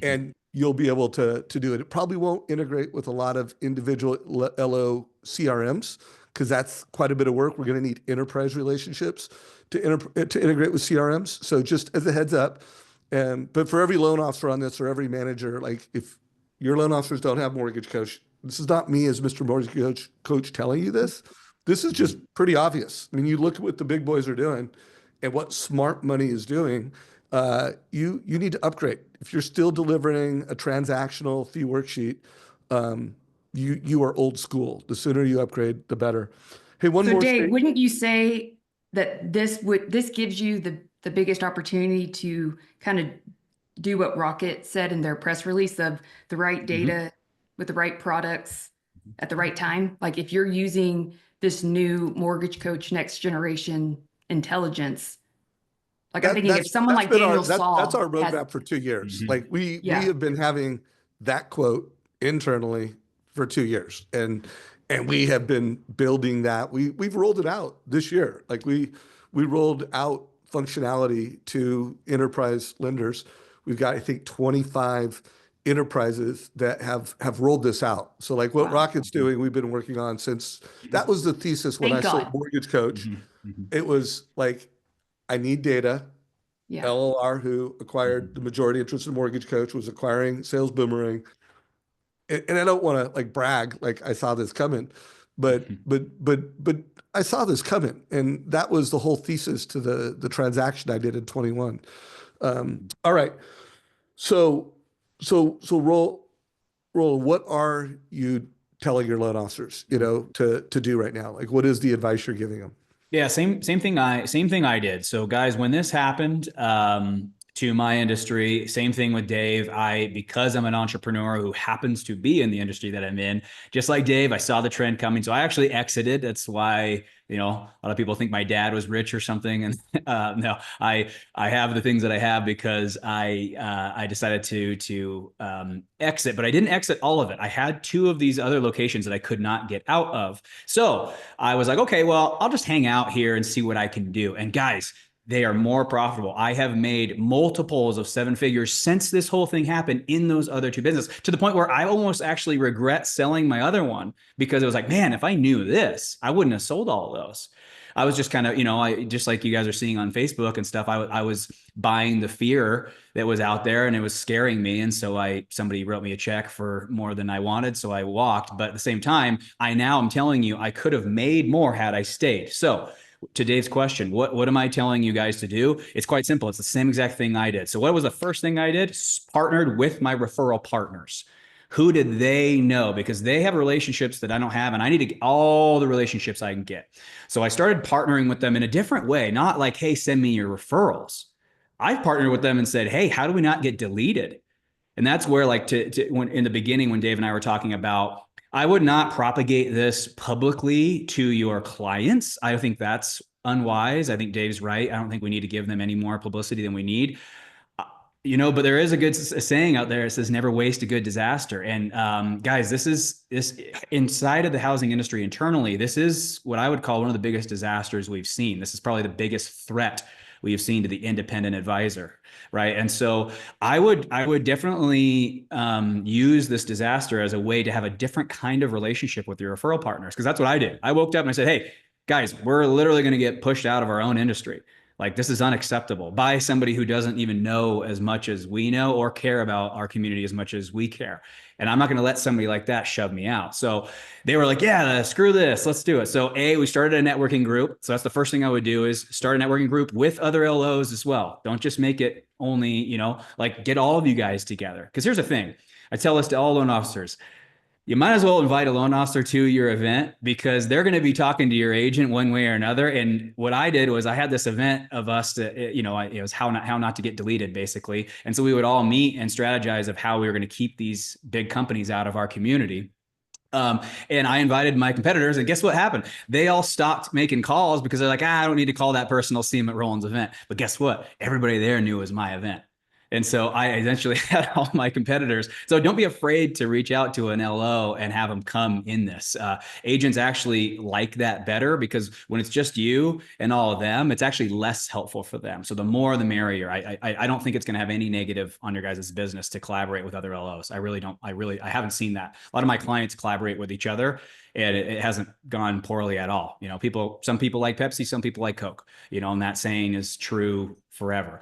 and you'll be able to do it. It probably won't integrate with a lot of individual LO CRMs, because that's quite a bit of work. We're going to need enterprise relationships to integrate with CRMs. So just as a heads up, but for every loan officer on this, or every manager, like if your loan officers don't have Mortgage Coach, this is not me as Mr. Mortgage Coach telling you this. This is just pretty obvious. I mean, you look at what the big boys are doing and what smart money is doing. You need to upgrade. If you're still delivering a transactional fee worksheet, you are old school. The sooner you upgrade, the better. Hey, one more Dave, thing. wouldn't you say that this gives you the biggest opportunity to kind of do what Rocket said in their press release of the right data with the right products at the right time. Like if you're using this new Mortgage Coach next generation intelligence, like I'm thinking if someone like been Daniel that's Saul our has, roadmap for 2 years. Mhm. Like we Yeah. have been having that quote internally for 2 years, and we have been building that. We've rolled it out this year. Like we rolled out functionality to enterprise lenders. We've got, I think, 25 enterprises that have rolled this out. So like what Wow. Rocket's doing, we've been working on since that was the thesis when I Thank sold God. Mortgage Coach. Mhm. Mhm. It was like, I need data. Yeah. LLR, who acquired the majority interest in Mortgage Coach, was acquiring Sales Boomerang. And I don't want to like brag, like I saw this coming, but I saw this coming, and that was the whole thesis to the transaction I did in 21. All right, so roll. What are you telling your loan officers, to do right now? Like, what is the advice you're giving them? Yeah, same thing I did. So guys, when this happened to my industry, same thing with Dave. Because I'm an entrepreneur who happens to be in the industry that I'm in, just like Dave, I saw the trend coming. So I actually exited. That's why, a lot of people think my dad was rich or something. And no, I have the things that I have because I decided to exit, but I didn't exit all of it. I had 2 of these other locations that I could not get out of. So I was like, okay, well, I'll just hang out here and see what I can do. And guys, they are more profitable. I have made multiples of 7 figures since this whole thing happened in those other 2 businesses, to the point where I almost actually regret selling my other one, because it was like, man, if I knew this, I wouldn't have sold all of those. I was just kind of, I just like you guys are seeing on Facebook and stuff. I was buying the fear that was out there, and it was scaring me. And so somebody wrote me a check for more than I wanted. So I walked. But at the same time, I'm telling you, I could have made more had I stayed. So to Dave's question, what am I telling you guys to do? It's quite simple. It's the same exact thing I did. So what was the first thing I did? Partnered with my referral partners. Who did they know? Because they have relationships that I don't have, and I need to get all the relationships I can get. So I started partnering with them in a different way, not like, hey, send me your referrals. I've partnered with them and said, hey, how do we not get deleted? And that's where, like, when in the beginning, when Dave and I were talking about, I would not propagate this publicly to your clients. I think that's unwise. I think Dave's right. I don't think we need to give them any more publicity than we need. But there is a good saying out there. It says, never waste a good disaster. And guys, this inside of the housing industry internally, this is what I would call one of the biggest disasters we've seen. This is probably the biggest threat we have seen to the independent advisor, right? And so I would definitely use this disaster as a way to have a different kind of relationship with your referral partners, because that's what I did. I woke up and I said, hey, guys, we're literally going to get pushed out of our own industry. Like, this is unacceptable by somebody who doesn't even know as much as we know or care about our community as much as we care. And I'm not going to let somebody like that shove me out. So they were like, yeah, screw this. Let's do it. So we started a networking group. So that's the first thing I would do, is start a networking group with other LOs as well. Don't just make it only, like, get all of you guys together. Because here's the thing. I tell this to all loan officers. You might as well invite a loan officer to your event, because they're going to be talking to your agent one way or another. And what I did was I had this event of us to, it was how not to get deleted, basically. And so we would all meet and strategize of how we were going to keep these big companies out of our community. And I invited my competitors, and guess what happened? They all stopped making calls because they're like, I don't need to call that person. I'll see him at Roland's event. But guess what? Everybody there knew it was my event. And so I eventually had all my competitors. So don't be afraid to reach out to an LO and have them come in this. Agents actually like that better, because when it's just you and all of them, it's actually less helpful for them. So the more, the merrier. I don't think it's going to have any negative on your guys' business to collaborate with other LOs. I really don't. I haven't seen that. A lot of my clients collaborate with each other, and it hasn't gone poorly at all. Some people like Pepsi, some people like Coke, and that saying is true forever.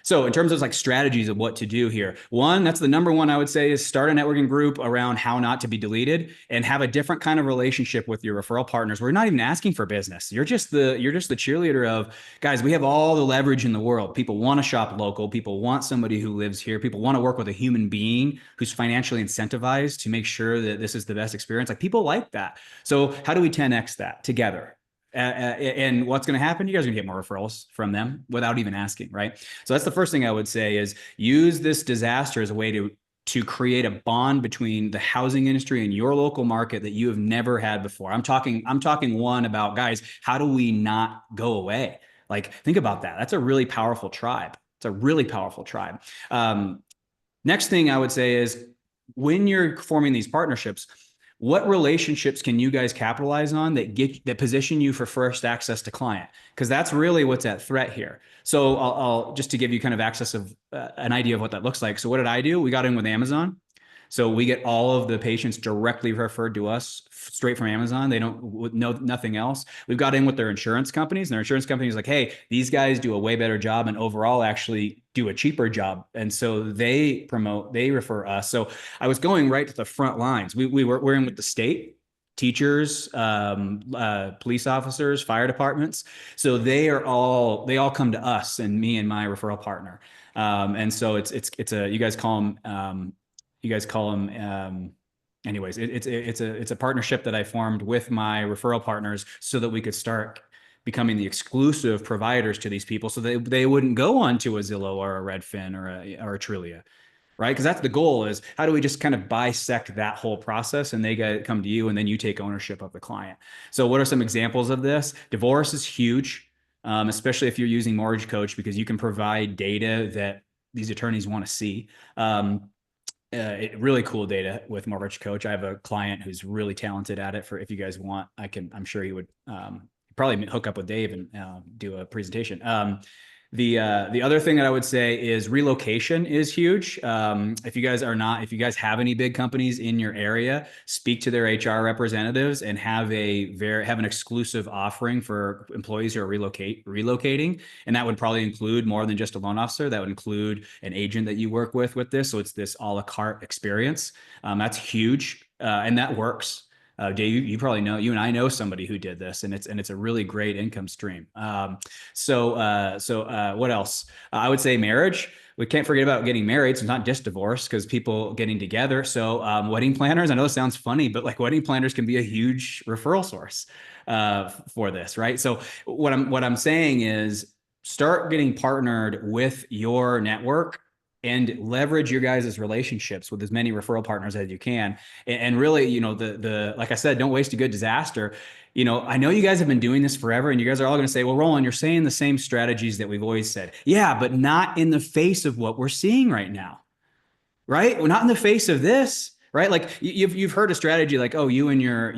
So in terms of like strategies of what to do here, that's the number one I would say, is start a networking group around how not to be deleted, and have a different kind of relationship with your referral partners. We're not even asking for business. You're just the cheerleader of, guys, we have all the leverage in the world. People want to shop local. People want somebody who lives here. People want to work with a human being who's financially incentivized to make sure that this is the best experience. Like, people like that. So how do we 10X that together? And what's going to happen? You guys are going to get more referrals from them without even asking, right? So that's the first thing I would say, is use this disaster as a way to to create a bond between the housing industry and your local market that you have never had before. I'm talking one about, guys, how do we not go away? Like, think about that. That's a really powerful tribe. It's a really powerful tribe. Next thing I would say is, when you're forming these partnerships, what relationships can you guys capitalize on that position you for first access to client? Because that's really what's at threat here. So I'll just to give you kind of access of an idea of what that looks like. So what did I do? We got in with Amazon. So we get all of the patients directly referred to us straight from Amazon. They don't know nothing else. We've got in with their insurance companies, and their insurance companies like, hey, these guys do a way better job and overall actually do a cheaper job. And so they refer us. So I was going right to the front lines. We're in with the state, teachers, police officers, fire departments. So they all come to us and me and my referral partner. And so it's you guys call them, anyways, it's a partnership that I formed with my referral partners so that we could start becoming the exclusive providers to these people, so they wouldn't go on to a Zillow or a Redfin or a Trillia, right? Because that's the goal, is how do we just kind of bisect that whole process, and they come to you and then you take ownership of the client. So what are some examples of this? Divorce is huge, especially if you're using MortgageCoach, because you can provide data that these attorneys want to see. Really cool data with MortgageCoach. I have a client who's really talented at it. If you guys want, I'm sure he would probably hook up with Dave and do a presentation. The other thing that I would say is relocation is huge. If you guys have any big companies in your area, speak to their HR representatives and have an exclusive offering for employees who are relocating. And that would probably include more than just a loan officer. That would include an agent that you work with this. So it's this a la carte experience. That's huge. And that works. Dave, you probably know, you and I know somebody who did this, and it's a really great income stream. So what else? I would say marriage. We can't forget about getting married. So it's not just divorce, because people getting together. So wedding planners, I know it sounds funny, but like, wedding planners can be a huge referral source for this, right? So what I'm saying is, start getting partnered with your network and leverage your guys' relationships with as many referral partners as you can. And really, like I said, don't waste a good disaster. I know you guys have been doing this forever, and you guys are all going to say, well, Roland, you're saying the same strategies that we've always said. Yeah, but not in the face of what we're seeing right now, right? We're not in the face of this, right? Like, you've heard a strategy like, oh, you and your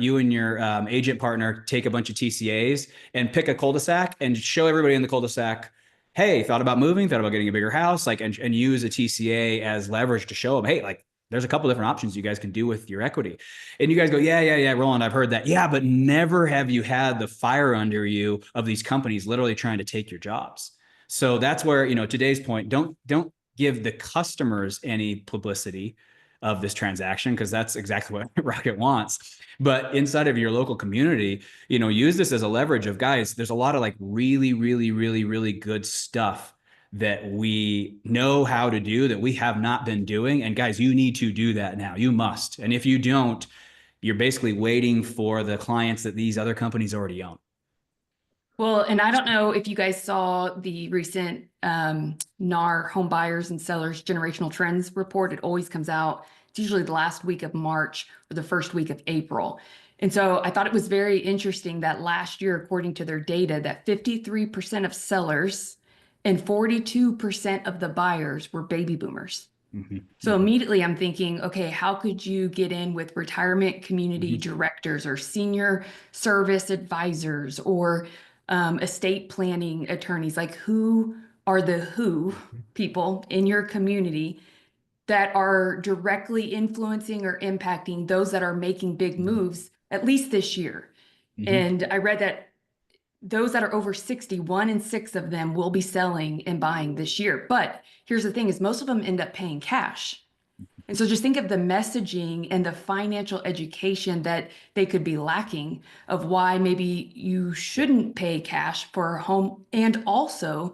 agent partner take a bunch of TCAs and pick a cul-de-sac and show everybody in the cul-de-sac, hey, thought about moving, thought about getting a bigger house, like, and use a TCA as leverage to show them, hey, like, there's a couple different options you guys can do with your equity. And you guys go, yeah, Roland, I've heard that. Yeah, but never have you had the fire under you of these companies literally trying to take your jobs. So that's where, today's point, don't give the customers any publicity of this transaction, because that's exactly what Rocket wants. But inside of your local community, use this as a leverage of, guys, there's a lot of like really, really, really, really good stuff that we know how to do that we have not been doing. And guys, you need to do that now. You must. And if you don't, you're basically waiting for the clients that these other companies already own. Well, and I don't know if you guys saw the recent NAR Home Buyers and Sellers Generational Trends report. It always comes out. It's usually the last week of March or the first week of April. And so I thought it was very interesting that last year, according to their data, that 53% of sellers and 42% of the buyers were baby boomers. Mm-hmm. So immediately I'm thinking, okay, how could you get in with retirement community directors or senior service advisors or estate planning attorneys? Like, who are the people in your community that are directly influencing or impacting those that are making big moves, at least this year? And I read that those that are over 60, 1 in 6 of them will be selling and buying this year. But here's the thing, is most of them end up paying cash. And so just think of the messaging and the financial education that they could be lacking of why maybe you shouldn't pay cash for a home. And also,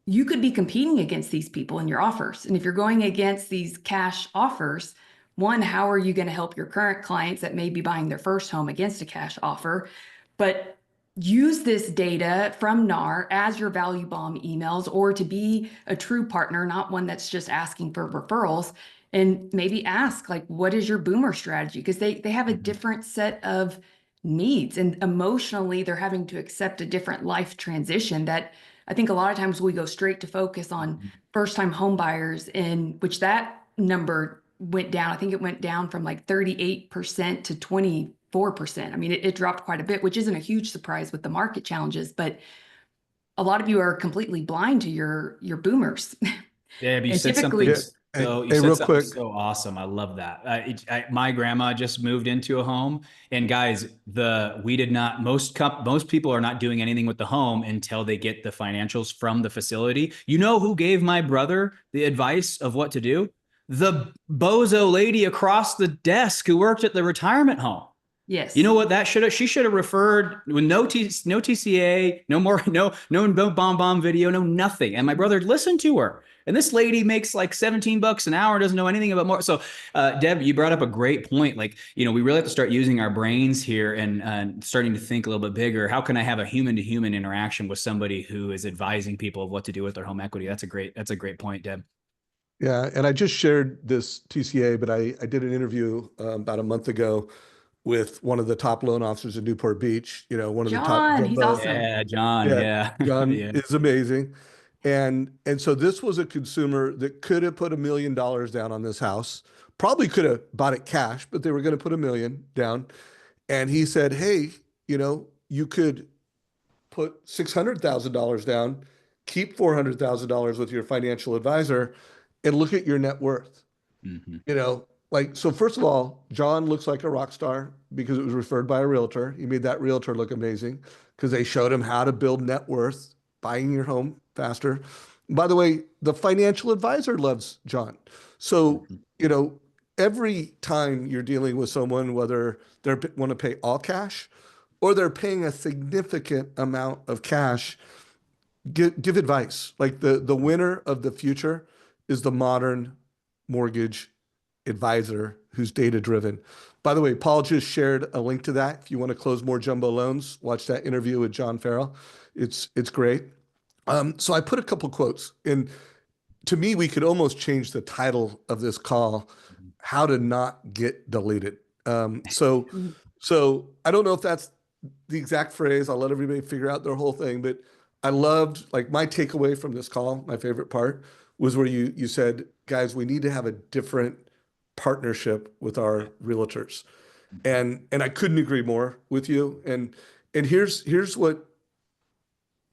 you could be competing against these people in your offers. And if you're going against these cash offers, one, how are you going to help your current clients that may be buying their first home against a cash offer? But use this data from NAR as your value bomb emails, or to be a true partner, not one that's just asking for referrals, and maybe ask, like, what is your boomer strategy? Because they have a different set of needs, and emotionally they're having to accept a different life transition. That I think a lot of times we go straight to focus on first time home buyers, in which that number went down. I think it went down from like 38% to 24%. I mean, it dropped quite a bit, which isn't a huge surprise with the market challenges, but a lot of you are completely blind to your boomers. Deb, you And said typically, something Hey, so you hey, said real something quick. so awesome. I love that. My grandma just moved into a home, and guys, we did not. Most people are not doing anything with the home until they get the financials from the facility. You know who gave my brother the advice of what to do? The bozo lady across the desk who worked at the retirement home. yes. You know what that she should have referred with no TCA, no more, no bomb video, no nothing. And my brother listened to her. And this lady makes like $17 an hour, doesn't know anything about more. So, Deb, you brought up a great point. Like, we really have to start using our brains here and starting to think a little bit bigger. How can I have a human to human interaction with somebody who is advising people of what to do with their home equity? That's a great point, Deb. Yeah, and I just shared this TCA, but I did an interview about a month ago with one of the top loan officers in Newport Beach, one of the top John, he's jumbo. awesome. Yeah, John. Yeah, Yeah. John Yeah. is amazing. And so this was a consumer that could have put $1 million down on this house, probably could have bought it cash, but they were going to put $1 million down. And he said, hey, you could put $600,000 down, keep $400,000 with your financial advisor, and look at your net worth. Mhm. So first of all, John looks like a rock star because it was referred by a realtor. He made that realtor look amazing because they showed him how to build net worth, buying your home faster. By the way, the financial advisor loves John. So, every time you're dealing with someone, whether they want to pay all cash or they're paying a significant amount of cash, give advice. Like the winner of the future is the modern mortgage advisor who's data driven. By the way, Paul just shared a link to that. If you want to close more jumbo loans, watch that interview with John Farrell. It's great. So I put a couple quotes, and to me, we could almost change the title of this call, "How to Not Get Deleted." So Mhm. so I don't know if that's the exact phrase. I'll let everybody figure out their whole thing, but I loved, like, my takeaway from this call. My favorite part was where you said, guys, we need to have a different partnership with our realtors, and I couldn't agree more with you. And here's what,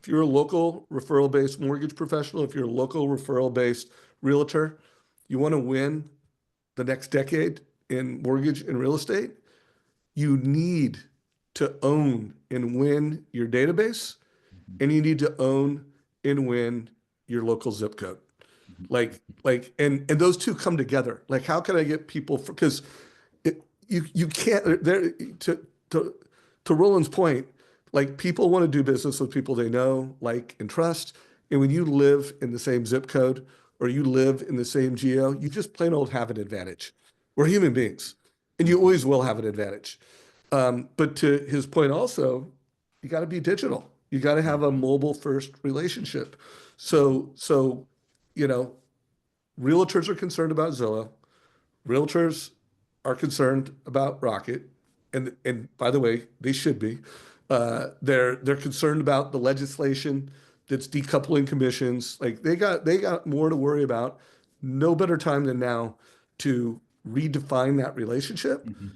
if you're a local referral based mortgage professional, if you're a local referral based realtor, you want to win the next decade in mortgage and real estate, you need to own and win your database, and you need to own and win your local zip code. And those two come together. Like, how can I get people because you can't there to to Roland's point, like, people want to do business with people they know, like, and trust. And when you live in the same zip code or you live in the same geo, you just plain old have an advantage. We're human beings, and you always will have an advantage. But to his point also, you got to be digital. You got to have a mobile first relationship. So, you know, realtors are concerned about Zillow. Realtors are concerned about Rocket, and by the way, they should be. They're concerned about the legislation that's decoupling commissions. Like, they got more to worry about. No better time than now to redefine that relationship. Mhm.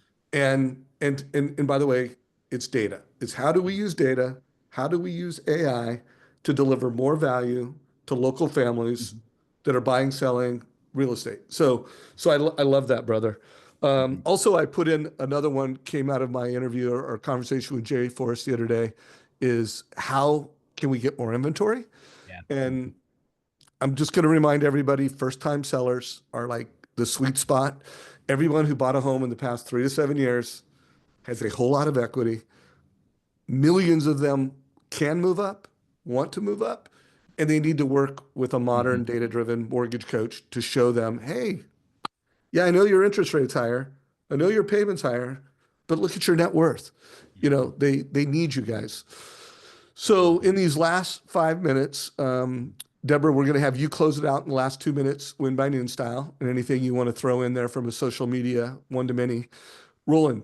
And by the way, it's data. It's how do we use data? How do we use AI to deliver more value to local families Mhm. that are buying, selling real estate? So I love that, brother. Mhm. Also, I put in another one, came out of my interview or conversation with Jerry Forrest the other day, is how can we get more inventory? Yeah. And I'm just going to remind everybody, first time sellers are like the sweet spot. Everyone who bought a home in the past 3 to 7 years has a whole lot of equity. Millions of them can move up, want to move up, and they need to work with a modern Mhm. data driven mortgage coach to show them, hey, yeah, I know your interest rate's higher. I know your payment's higher, but look at your net worth. They need you guys. So in these last 5 minutes, Deborah, we're going to have you close it out in the last 2 minutes, win by noon style, and anything you want to throw in there from a social media one to many. Roland,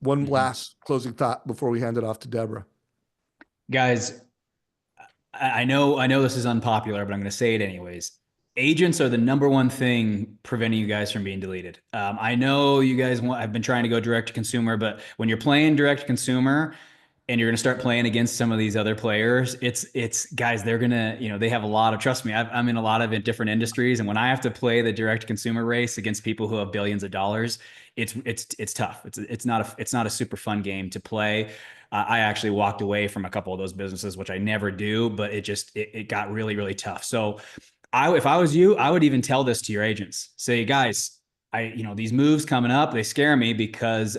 one Mhm. last closing thought before we hand it off to Deborah. Guys, I know this is unpopular, but I'm going to say it anyways. Agents are the number one thing preventing you guys from being deleted. I know you guys have been trying to go direct to consumer, but when you're playing direct to consumer and you're going to start playing against some of these other players, it's guys, they're going to, they have a lot of, trust me, I'm in a lot of different industries. And when I have to play the direct to consumer race against people who have billions of dollars, it's tough. It's not a super fun game to play. I actually walked away from a couple of those businesses, which I never do, but it got really, really tough. So if I was you, I would even tell this to your agents. Say, guys, these moves coming up, they scare me because,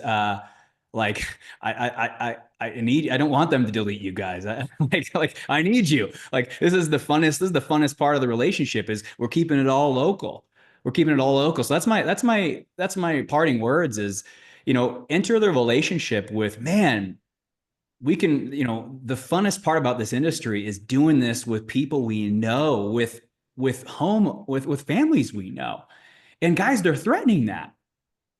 like I don't want them to delete you guys. I need you. Like, this is the funnest part of the relationship is we're keeping it all local. We're keeping it all local. So that's my parting words is, enter the relationship with, man, we can, the funnest part about this industry is doing this with people we know, with families we know. And guys, they're threatening that.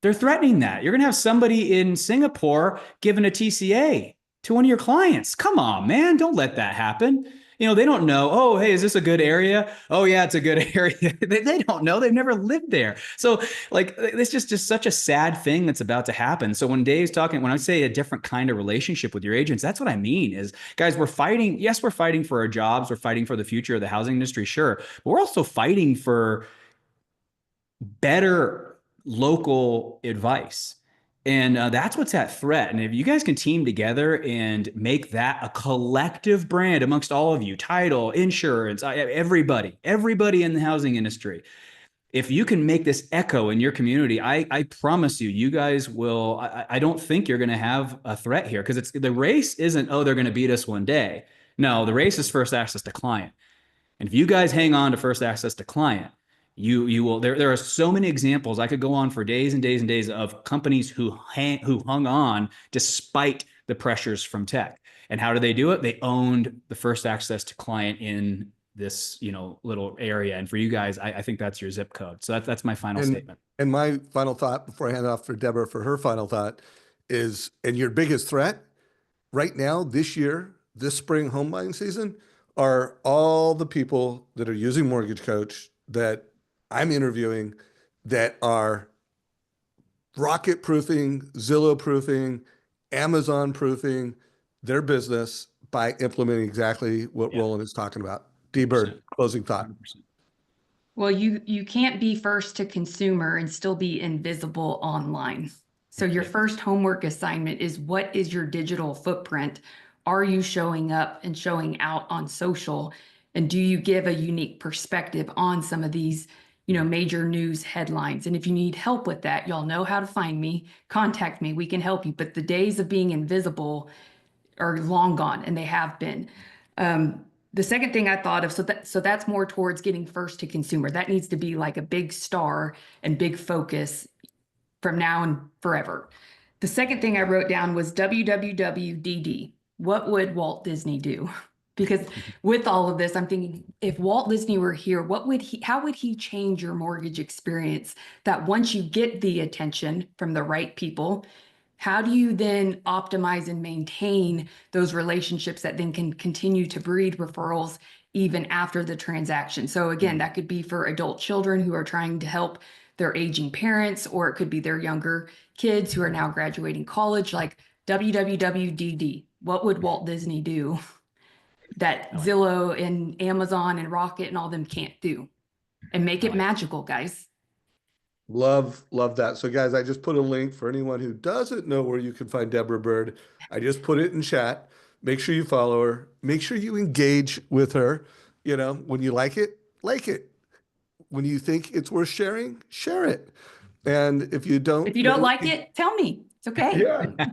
They're threatening that. You're going to have somebody in Singapore giving a TCA to one of your clients. Come on, man. Don't let that happen. They don't know, oh, hey, is this a good area? Oh, yeah, it's a good area. They don't know. They've never lived there. So, like, it's just such a sad thing that's about to happen. So when Dave's talking, when I say a different kind of relationship with your agents, that's what I mean is, guys, we're fighting. Yes, we're fighting for our jobs. We're fighting for the future of the housing industry, sure. But we're also fighting for better local advice. And that's what's at threat. And if you guys can team together and make that a collective brand amongst all of you, title, insurance, everybody in the housing industry, if you can make this echo in your community, I promise you guys will. I don't think you're going to have a threat here because the race isn't, oh, they're going to beat us one day. No, the race is first access to client. And if you guys hang on to first access to client, you will. There are so many examples. I could go on for days and days and days of companies who hung on despite the pressures from tech. And how do they do it? They owned the first access to client in this little area. And for you guys, I think that's your zip code. So that's my final statement. And my final thought before I hand it off for Deborah for her final thought is, and your biggest threat right now, this year, this spring home buying season, are all the people that are using Mortgage Coach that I'm interviewing that are rocket proofing, Zillow proofing, Amazon proofing their business by implementing exactly what Roland is talking about. D-Bird, closing thought. 100%. Well, you can't be first to consumer and still be invisible online. So your first homework assignment is, what is your digital footprint? Are you showing up and showing out on social? And do you give a unique perspective on some of these, major news headlines? And if you need help with that, y'all know how to find me, contact me, we can help you. But the days of being invisible are long gone, and they have been. The second thing I thought of, so that's more towards getting first to consumer. That needs to be like a big star and big focus from now and forever. The second thing I wrote down was WWWDD. What would Walt Disney do? Because with all of this, I'm thinking, if Walt Disney were here, how would he change your mortgage experience? That once you get the attention from the right people, how do you then optimize and maintain those relationships that then can continue to breed referrals even after the transaction? So again, that could be for adult children who are trying to help their aging parents, or it could be their younger kids who are now graduating college. Like, WWWDD, what would Walt Disney do that Zillow and Amazon and Rocket and all them can't do? And make it magical, guys. Love that. So guys, I just put a link for anyone who doesn't know where you can find Deborah Bird. I just put it in chat. Make sure you follow her. Make sure you engage with her. When you like it, like it. When you think it's worth sharing, share it. And if you don't like it, tell me. It's okay.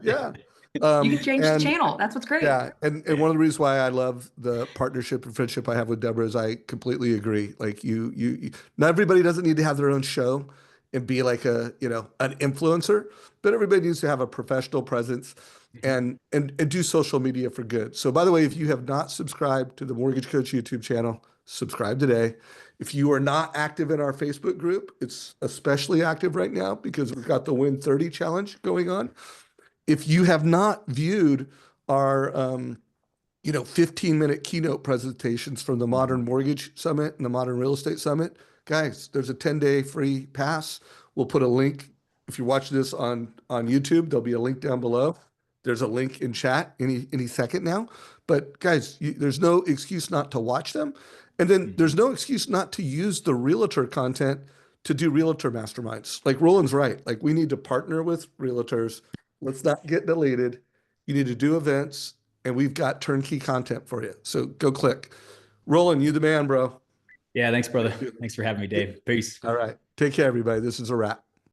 Yeah. You can change the channel. That's what's great. Yeah. And one of the reasons why I love the partnership and friendship I have with Deborah is I completely agree. Like you not everybody doesn't need to have their own show and be like an influencer, but everybody needs to have a professional presence and do social media for good. So by the way, if you have not subscribed to the Mortgage Coach YouTube channel, subscribe today. If you are not active in our Facebook group, it's especially active right now because we've got the Win 30 challenge going on. If you have not viewed our 15-minute keynote presentations from the Modern Mortgage Summit and the Modern Real Estate Summit, guys, there's a 10-day free pass. We'll put a link. If you're watching this on YouTube, there'll be a link down below. There's a link in chat any second now. But guys, there's no excuse not to watch them. And then there's no excuse not to use the realtor content to do realtor masterminds. Like Roland's right. Like we need to partner with realtors. Let's not get deleted. You need to do events, and we've got turnkey content for you. So go click. Roland, you the man, bro. Yeah, thanks, brother. Thanks for having me, Dave. Peace. All right. Take care, everybody. This is a wrap.